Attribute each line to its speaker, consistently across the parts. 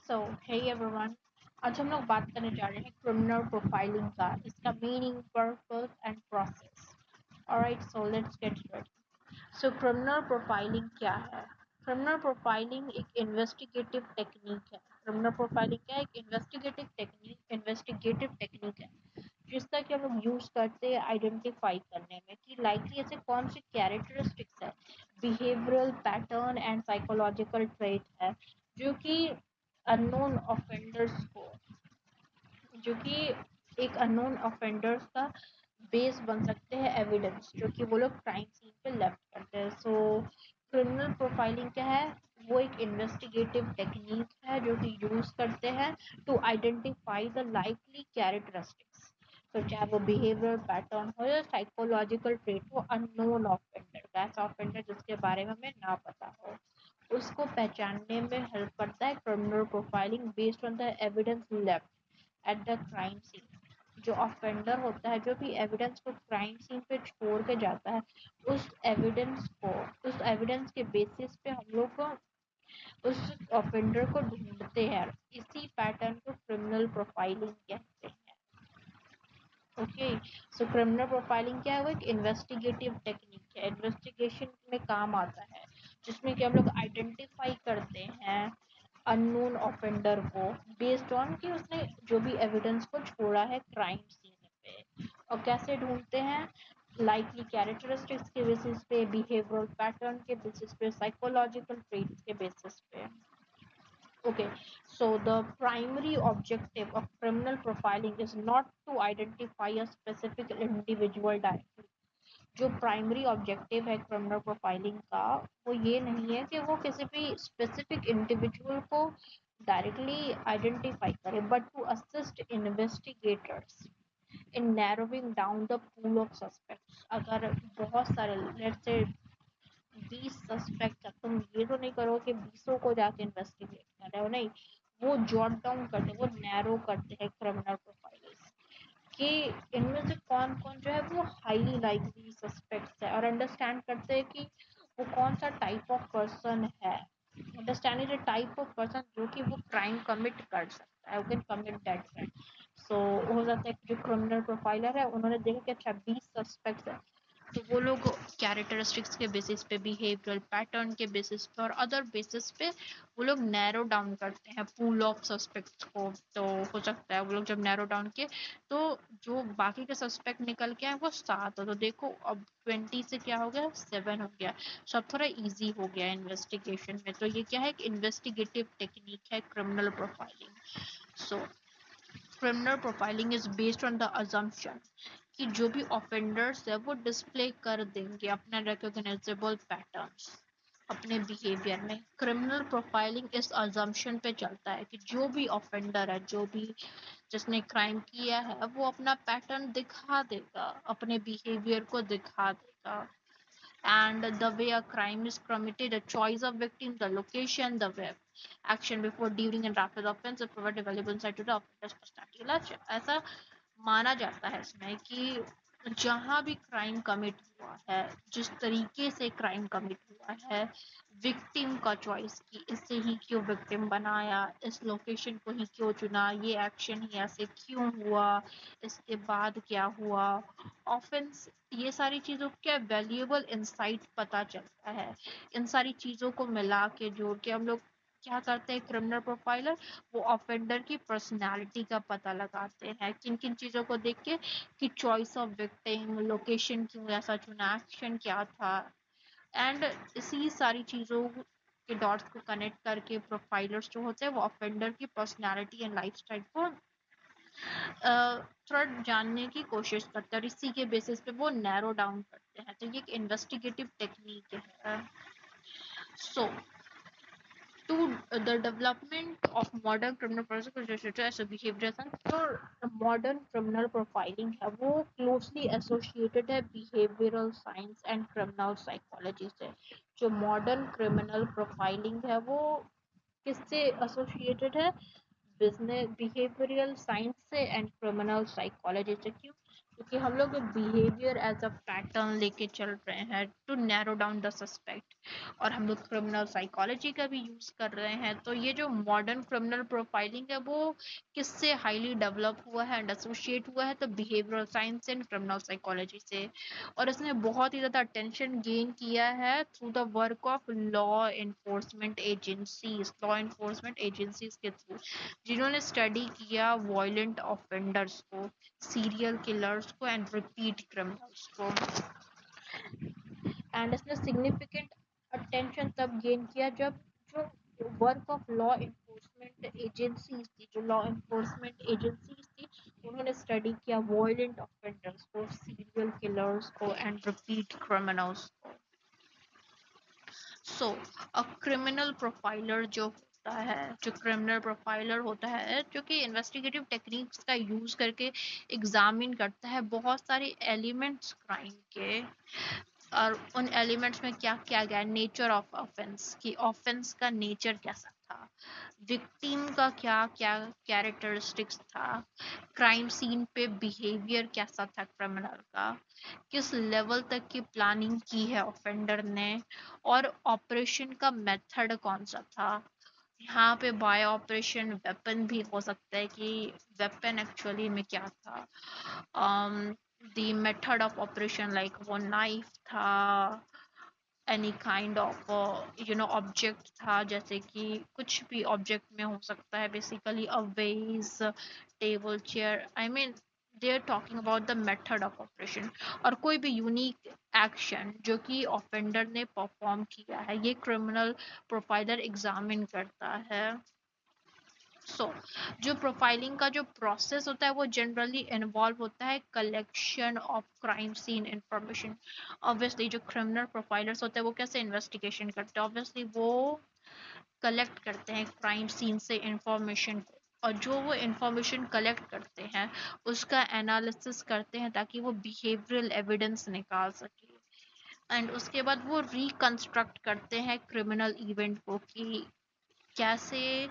Speaker 1: सो hey everyone, आज हम लोग बात करने जा रहे हैं क्रिमिनल प्रोफाइलिंग का, इसका meaning, purpose and process. Alright, so let's get started. So criminal profiling क्या है? क्रिमिनल प्रोफाइलिंग एक इन्वेस्टिगेटिव टेक्निक है। क्रिमिनल प्रोफाइलिंग क्या है? एक इन्वेस्टिगेटिव टेक्निक है जिसका कि हम लोग यूज करते हैं आइडेंटिफाई करने में कि लाइकली ऐसे कौन सी कैरेक्टरिस्टिक्स है, behavioural pattern and psychological trait है जो कि अननोन ऑफेंडर्स को जो कि एक अननोन ऑफेंडर्स का बेस बन सकते हैं, एविडेंस जो कि वो लोग क्राइम सीन पे लेफ्ट करते हैं। सो क्रिमिनल प्रोफाइलिंग क्या है? वो एक इन्वेस्टिगेटिव टेक्निक है जो कि यूज करते हैं to identify the likely characteristics. तो चाहे वो बिहेवियर पैटर्न हो या साइकोलॉजिकल ट्रेट हो, अननोन ऑफेंडर, ऐसा ऑफेंडर जिसके बारे में हमें ना पता हो, उसको पहचानने में हेल्प करता है criminal profiling based on the evidence left at the crime scene. जो ऑफेंडर होता है, जो भी एविडेंस को क्राइम सीन पे छोड़ के जाता है, उस एविडेंस को उस एविडेंस के बेसिस पे हम लोग को उस ऑफेंडर को ढूंढते हैं। इसी पैटर्न को क्रिमिनल प्रोफाइलिंग कहते हैं। ओके, सो क्रिमिनल प्रोफाइलिंग क्या है? वो एक इन्वेस्टिगेटिव टेक्निक है, इन्वेस्टिगेशन में काम आता है, जिसमें कि हम लोग आइडेंटिफाई करते हैं अननोन ऑफेंडर को बेस्ड ऑन कि उसने जो भी एविडेंस को छोड़ा है क्राइम सीन पे। और कैसे ढूंढते हैं? लाइकली कैरेक्टरिस्टिक्स के बेसिस पे, बिहेवियरल पैटर्न के बेसिस पे, साइकोलॉजिकल ट्रेट्स के बेसिस पे। Okay, so the primary objective of criminal profiling is not to identify a specific individual directly. जो प्राइमरी ऑब्जेक्टिव है क्रिमिनल प्रोफाइलिंग का, वो ये नहीं है कि वो किसी भी स्पेसिफिक इंडिविजुअल को डायरेक्टली आइडेंटिफाई करे, but to assist investigators in narrowing down the pool of suspects. अगर बहुत सारे, लेट्स से 20 सस्पेक्ट, तुम ये तो नहीं करो कि 20 को जाके इन्वेस्टिगेट कर रहे हो, नहीं, वो जॉट डाउन करते, वो नैरो करते हैं क्रिमिनल प्रोफाइलर्स कि इनमें से कौन कौन जो है वो हाईली लाइकली सस्पेक्ट्स है, और अंडरस्टैंड करते हैं कि वो कौन सा टाइप ऑफ पर्सन है। Understanding the type of person जो कि वो क्राइम कमिट कर सकता है, वो कैन कमिट दैट क्राइम। सो हो जाता है कि जो क्रिमिनल प्रोफाइलर है उन्होंने देखा कि अच्छा 20 सस्पेक्ट्स है, तो वो लोग कैरेक्टरिस्टिक्स के बेसिस पे, बिहेवियरल पैटर्न के बेसिस पे और अदर बेसिस पे वो लोग नैरो डाउन करते हैं पूल ऑफ सस्पेक्ट्स को। तो हो सकता है वो लोग जब नैरो डाउन किए तो जो बाकी के सस्पेक्ट निकल के आए वो 7 हो, तो देखो अब 20 से क्या हो गया, 7 हो गया। सब थोड़ा इजी हो गया इन्वेस्टिगेशन में। तो ये क्या है? एक इन्वेस्टिगेटिव टेक्निक है criminal profiling. So criminal profiling is based on the assumption कि जो भी ऑफेंडर्स है वो डिस्प्ले कर देंगे अपना रिकॉग्नाइजेबल पैटर्न्स अपने बिहेवियर में। क्रिमिनल प्रोफाइलिंग इस अजम्पशन पे चलता है कि जो भी ऑफेंडर है, जो भी जिसने क्राइम किया है, वो अपना पैटर्न दिखा देगा, अपने बिहेवियर को दिखा देगा। And the way a crime is committed, the choice of victim, the location, the web, action before, during and after the offense provide a valuable insight to the offender's personality। ऐसा माना जाता है इसमें कि जहाँ भी क्राइम कमिट हुआ है, जिस तरीके से क्राइम कमिट हुआ है, विक्टिम का चॉइस की इससे ही क्यों विक्टिम बनाया, इस लोकेशन को ही क्यों चुना, ये एक्शन ही ऐसे क्यों हुआ, इसके बाद क्या हुआ, ऑफेंस, ये सारी चीज़ों का वैल्यूएबल इंसाइट पता चलता है। इन सारी चीज़ों को मिला के जोड़ के हम लोग क्या करते हैं, क्रिमिनल प्रोफाइलर वो ऑफेंडर की पर्सनालिटी का पता लगाते हैं, किन किन चीज़ों को देख के कि चॉइस ऑफ विक्टिम, लोकेशन क्यों ऐसा चुना, एक्शन क्या था। एंड इसी सारी चीज़ों के डॉट्स को कनेक्ट करके प्रोफाइलर्स जो होते हैं वो ऑफेंडर की पर्सनालिटी एंड लाइफस्टाइल को थोड़ा जानने की कोशिश करते हैं, और इसी के बेसिस पे वो नैरो डाउन करते हैं। तो ये एक इन्वेस्टिगेटिव टेक्निक है। सो to the development of modern criminal prosecution as a behavioral, तो modern criminal profiling है वो closely associated है behavioral science and criminal psychology से। जो modern criminal profiling है वो किससे associated है? बिजनेस, बिहेवियरल साइंस से एंड क्रिमिनल साइकोलॉजी से। क्यों? क्योंकि हम लोग बिहेवियर एज अ पैटर्न लेके चल रहे हैं to narrow down the suspect, और हम लोग क्रिमिनल साइकोलॉजी का भी यूज कर रहे हैं। तो ये जो मॉडर्न क्रिमिनल प्रोफाइलिंग है वो किससे हाईली डेवलप हुआ है एंड एसोसिएट हुआ है, तो behavioural science and criminal psychology से। और इसने बहुत ही ज़्यादा अटेंशन गेन किया है through the work of law enforcement agencies के थ्रू, जिन्होंने स्टडी किया वायलेंट ऑफेंडर्स को, सीरियल किलर्स को एंड रिपीट क्रिमिनल्स को। एंड इसने सिग्निफिकेंट अटेंशन तब गेन किया जब जो work of law enforcement agencies थी, जो लॉ इन्फोर्समेंट एजेंसीज थी, उन्होंने स्टडी किया वायलेंट ऑफेंडर्स को, सीरियल किलर्स को एंड रिपीट क्रिमिनल्स को। सो अ क्रिमिनल प्रोफाइलर जो क्रिमिनल प्रोफाइलर होता है, जो कि इन्वेस्टिगेटिव टेक्निक्स का यूज करके एग्जामिन करता है बहुत सारे एलिमेंट्स क्राइम के, और उन एलिमेंट्स में क्या क्या गया, नेचर ऑफ ऑफेंस की ऑफेंस का नेचर कैसा था, विक्टिम का क्या क्या कैरेक्टरिस्टिक्स था, क्राइम सीन पे बिहेवियर कैसा था क्रिमिनल का, किस लेवल तक की प्लानिंग की है ऑफेंडर ने, और ऑपरेशन का मेथड कौन सा था। यहाँ पे बाय ऑपरेशन वेपन भी हो सकता है कि वेपन एक्चुअली में क्या था, the method of operation like वो नाइफ था, एनी काइंड ऑफ ऑब्जेक्ट था, जैसे कि कुछ भी ऑब्जेक्ट में हो सकता है, basically a vase, table, chair, I mean they are talking about the method of operation. और कोई भी यूनिक एक्शन जो कि ऑफेंडर ने परफॉर्म किया है, ये क्रिमिनल प्रोफाइलर एग्जामिन करता है। जो प्रोफाइलिंग का जो प्रोसेस होता है वो जनरली इन्वॉल्व होता है collection of crime scene information. Obviously जो क्रिमिनल प्रोफाइलर्स होते हैं वो कैसे इन्वेस्टिगेशन करते हैं, ऑब्वियसली वो कलेक्ट करते हैं क्राइम सीन से इंफॉर्मेशन को, और जो वो इंफॉर्मेशन कलेक्ट करते हैं उसका एनालिसिस करते हैं ताकि वो बिहेवियरल एविडेंस निकाल सके। एंड उसके बाद वो रिकंस्ट्रक्ट करते हैं क्रिमिनल इवेंट को कि कैसे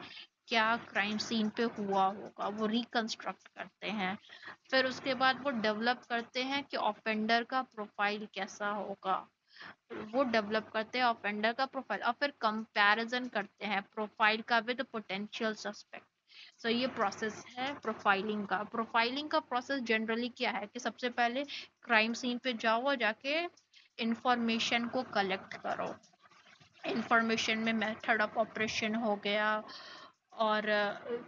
Speaker 1: क्या क्राइम सीन पे हुआ होगा, वो रिकंस्ट्रक्ट करते हैं। फिर उसके बाद वो डेवलप करते हैं कि ऑफेंडर का प्रोफाइल कैसा होगा, वो डेवलप करते हैं ऑफेंडर का प्रोफाइल, और फिर कंपैरिजन करते हैं प्रोफाइल का विद पोटेंशियल सस्पेक्ट। सो ये प्रोसेस है प्रोफाइलिंग का। प्रोफाइलिंग का प्रोसेस जनरली क्या है कि सबसे पहले क्राइम सीन पे जाओ और जाके इंफॉर्मेशन को कलेक्ट करो। इंफॉर्मेशन में मेथड ऑफ ऑपरेशन हो गया, और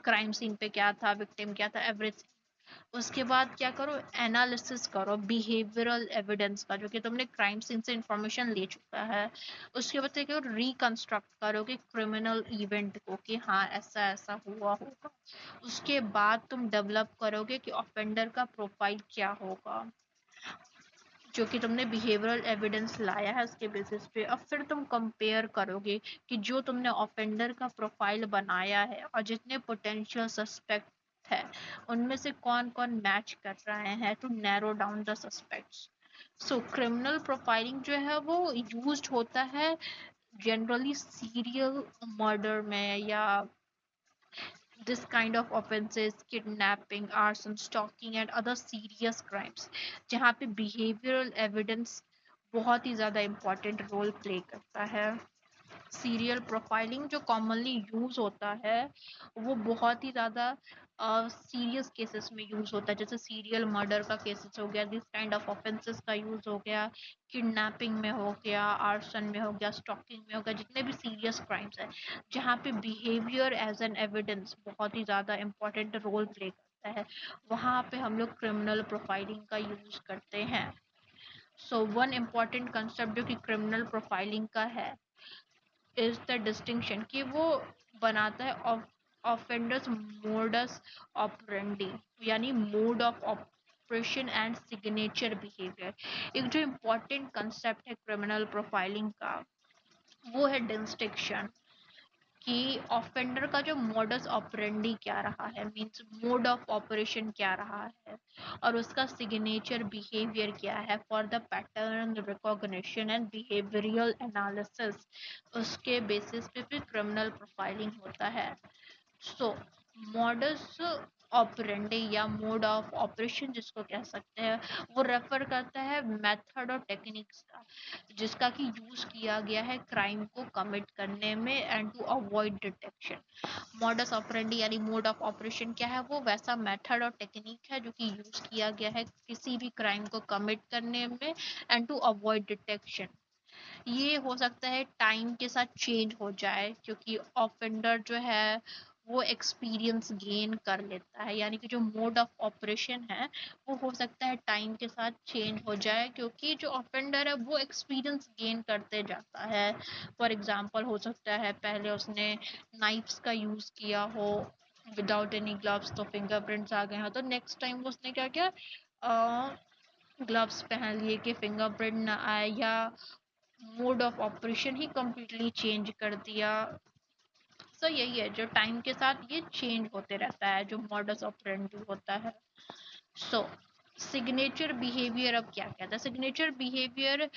Speaker 1: क्राइम सीन पे क्या था, विक्टिम क्या था, एवरीथिंग। उसके बाद क्या करो, एनालिसिस करो बिहेवियरल एविडेंस का, जो कि तुमने क्राइम सीन से इंफॉर्मेशन ले चुका है। उसके बाद क्या करो, रिकंस्ट्रक्ट करो कि क्रिमिनल इवेंट को कि हाँ ऐसा ऐसा हुआ होगा। उसके बाद तुम डेवलप करोगे कि ऑफेंडर का प्रोफाइल क्या होगा, जो कि तुमने बिहेवियरल एविडेंस लाया है उसके बेसिस पे। अब फिर तुम कंपेयर करोगे कि जो तुमने ऑफेंडर का प्रोफाइल बनाया है और जितने पोटेंशियल सस्पेक्ट है उनमें से कौन कौन मैच कर रहे हैं to narrow down the suspects. So criminal profiling जो है वो यूज्ड होता है जनरली सीरियल मर्डर में, या this kind of offenses, kidnapping, arson, stalking and other serious crimes, जहाँ पे behavioral evidence बहुत ही ज़्यादा important रोल प्ले करता है। सीरियल प्रोफाइलिंग जो कॉमनली यूज होता है वो बहुत ही ज़्यादा सीरियस केसेस में यूज होता है, जैसे सीरियल मर्डर का केसेस हो गया, दिस काइंड ऑफ ऑफेंसेस का यूज हो गया, किडनैपिंग में हो गया, आर्सन में हो गया, स्टॉकिंग में हो गया, जितने भी सीरियस क्राइम्स है जहाँ पे बिहेवियर एज एन एविडेंस बहुत ही ज़्यादा इंपॉर्टेंट रोल प्ले करता है, वहाँ पे हम लोग क्रिमिनल प्रोफाइलिंग का यूज करते हैं। सो वन इम्पॉर्टेंट कंसेप्ट जो कि क्रिमिनल प्रोफाइलिंग का है इज द डिस्टिंक्शन, कि वो बनाता है ऑफेंडर्स मोडस ऑपरेंडी, यानी mode of operation and signature behaviour. एक जो इम्पोर्टेंट कंसेप्ट है क्रिमिनल प्रोफाइलिंग का वो है डिस्टिंक्शन, कि ऑफेंडर का जो मोडस ऑपरेंडी क्या रहा है, मींस मोड ऑफ ऑपरेशन क्या रहा है, और उसका सिग्नेचर बिहेवियर क्या है for the pattern recognition and behavioural analysis. उसके बेसिस पे फिर क्रिमिनल प्रोफाइलिंग होता है। सो मॉडस ऑपरेंडी या मोड ऑफ ऑपरेशन जिसको कह सकते हैं, वो रेफर करता है मेथड और टेक्निक्स का जिसका कि यूज किया गया है क्राइम को कमिट करने में and to avoid detection. Modus operandi यानी मोड ऑफ ऑपरेशन क्या है, वो वैसा मेथड और टेक्निक है जो कि यूज किया गया है किसी भी क्राइम को कमिट करने में एंड टू अवॉइड डिटेक्शन। ये हो सकता है टाइम के साथ चेंज हो जाए क्योंकि ऑफेंडर जो है वो एक्सपीरियंस गेन कर लेता है, यानी कि जो मोड ऑफ ऑपरेशन है वो हो सकता है टाइम के साथ चेंज हो जाए क्योंकि जो ऑफेंडर है वो एक्सपीरियंस गेन करते जाता है। फॉर एग्जांपल हो सकता है पहले उसने नाइफ्स का यूज किया हो विदाउट एनी ग्लव्स, तो फिंगरप्रिंट्स आ गए हैं, तो नेक्स्ट टाइम उसने क्या किया, ग्लव्स पहन लिए कि फिंगरप्रिंट ना आए, या mode of operation he completely change कर दिया। सो यही है, जो टाइम के साथ ये चेंज होते रहता है जो मॉडस ऑपरेंडी होता है। सो सिग्नेचर बिहेवियर अब क्या कहता है, सिग्नेचर बिहेवियर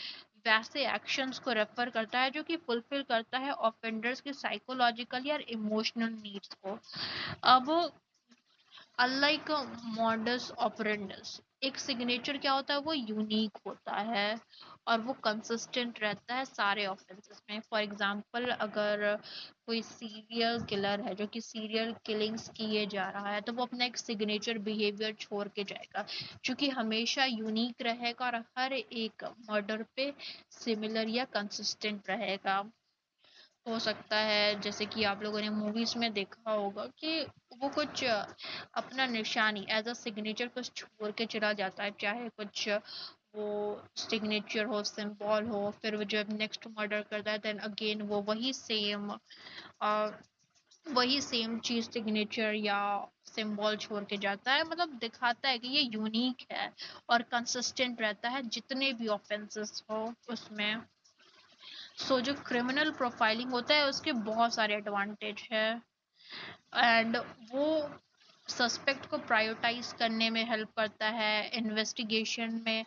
Speaker 1: वैसे एक्शंस को रेफर करता है जो कि फुलफिल करता है ऑफेंडर्स की साइकोलॉजिकल या इमोशनल नीड्स को। अब अनलाइक मॉडस ऑपरेंडस, एक सिग्नेचर क्या होता है, वो यूनिक होता है और वो कंसिस्टेंट रहता है सारे ऑफेंसेस में। फॉर एग्जांपल अगर कोई सीरियल किलर है जो कि सीरियल किलिंग्स किए जा रहा है तो वो अपना एक सिग्नेचर बिहेवियर छोड़ के जाएगा जो कि हमेशा यूनिक रहेगा और हर एक मर्डर पे सिमिलर या कंसिस्टेंट रहेगा। हो सकता है जैसे कि आप लोगों ने मूवीज में देखा होगा कि वो कुछ अपना निशानी एज अ सिग्नेचर कुछ छोड़ के चला जाता है, चाहे कुछ वो सिग्नेचर हो, सिंबल हो, फिर वो जब नेक्स्ट मर्डर करता है देन अगेन वो वही सेम चीज सिग्नेचर या सिंबल छोड़ के जाता है, मतलब दिखाता है कि ये यूनिक है और कंसिस्टेंट रहता है जितने भी ऑफेंसेस हो उसमें। जो क्रिमिनल प्रोफाइलिंग होता है उसके बहुत सारे एडवांटेज है एंड वो सस्पेक्ट को प्रायोरिटाइज करने में हेल्प करता है, इन्वेस्टिगेशन में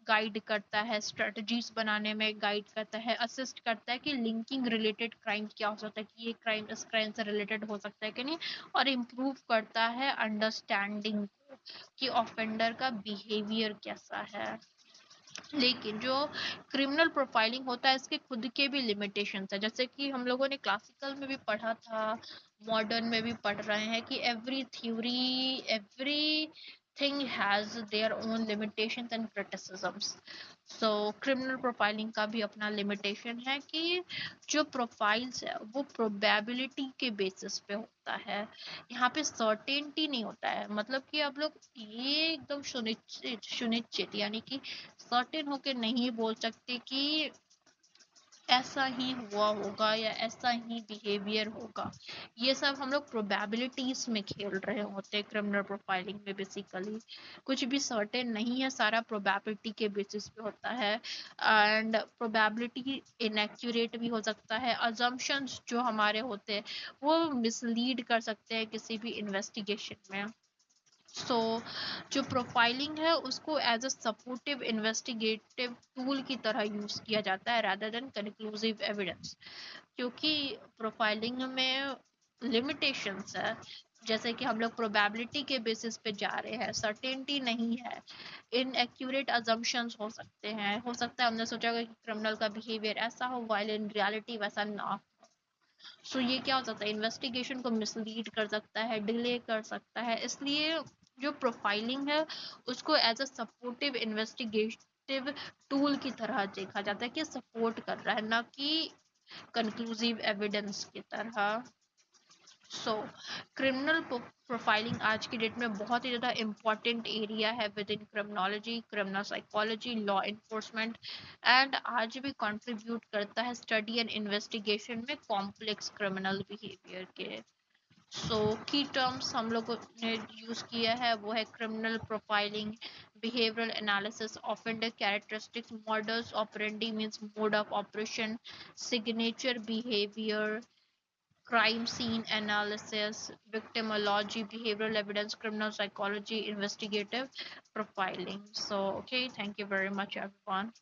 Speaker 1: गाइड करता है, स्ट्रेटजीज बनाने में गाइड करता है, असिस्ट करता है कि लिंकिंग रिलेटेड क्राइम क्या हो सकता है, कि ये क्राइम इस क्राइम से रिलेटेड हो सकता है कि नहीं, और इम्प्रूव करता है अंडरस्टैंडिंग कि ऑफेंडर का बिहेवियर कैसा है। लेकिन जो क्रिमिनल प्रोफाइलिंग होता है इसके खुद के भी लिमिटेशंस है, जैसे कि हम लोगों ने क्लासिकल में भी पढ़ा था, मॉडर्न में भी पढ़ रहे हैं कि every thing has their own limitations and criticisms. Criminal profiling का भी अपना लिमिटेशन है कि जो प्रोफाइल्स है वो प्रोबेबिलिटी के बेसिस पे होता है, यहाँ पे सर्टेनिटी नहीं होता है, मतलब कि आप लोग ये एकदम सुनिश्चित सुनिश्चित यानी कि सर्टेन होके नहीं बोल सकते कि ऐसा ही हुआ होगा या ऐसा ही बिहेवियर होगा। ये सब हम लोग प्रोबेबिलिटीज में खेल रहे होते हैं क्रिमिनल प्रोफाइलिंग में। बेसिकली कुछ भी सर्टेन नहीं है, सारा प्रोबेबिलिटी के बेसिस पे होता है एंड प्रोबेबिलिटी इनएक्यूरेट भी हो सकता है, अजम्पशंस जो हमारे होते हैं वो मिसलीड कर सकते हैं किसी भी इन्वेस्टिगेशन में। सो जो प्रोफाइलिंग है उसको as a supportive investigative tool की तरह यूज किया जाता है rather देन कंक्लूसिव एविडेंस, क्योंकि प्रोफाइलिंग में लिमिटेशंस है, जैसे कि हम लोग प्रोबेबिलिटी के बेसिस पे जा रहे हैं, सर्टेनिटी नहीं है, इनएक्यूरेट अजम्पशंस हो सकते हैं, हो सकता है हमने सोचा होगा कि क्रिमिनल का बिहेवियर ऐसा हो वाइल इन रियलिटी वैसा ना हो। ये क्या हो सकता है, इन्वेस्टिगेशन को मिसलीड कर सकता है, डिले कर सकता है, इसलिए जो प्रोफाइलिंग है उसको as a supportive investigative tool की तरह देखा जाता है कि सपोर्ट कर रहा है, ना कि कंक्लूसिव एविडेंस की तरह। सो क्रिमिनल प्रोफाइलिंग आज की डेट में बहुत ही ज़्यादा इम्पॉर्टेंट एरिया है with in criminology, criminal psychology, law enforcement and आज भी कंट्रीब्यूट करता है स्टडी एंड इन्वेस्टिगेशन में कॉम्प्लेक्स क्रिमिनल बिहेवियर के। की टर्म्स हम लोगों ने यूज किया है वो है criminal profiling, behavioural analysis, offender characteristics, models operandi means mode of operation, signature behaviour, crime scene analysis, victimology, behavioral evidence, criminal psychology, investigative profiling. Okay, thank you very much, everyone.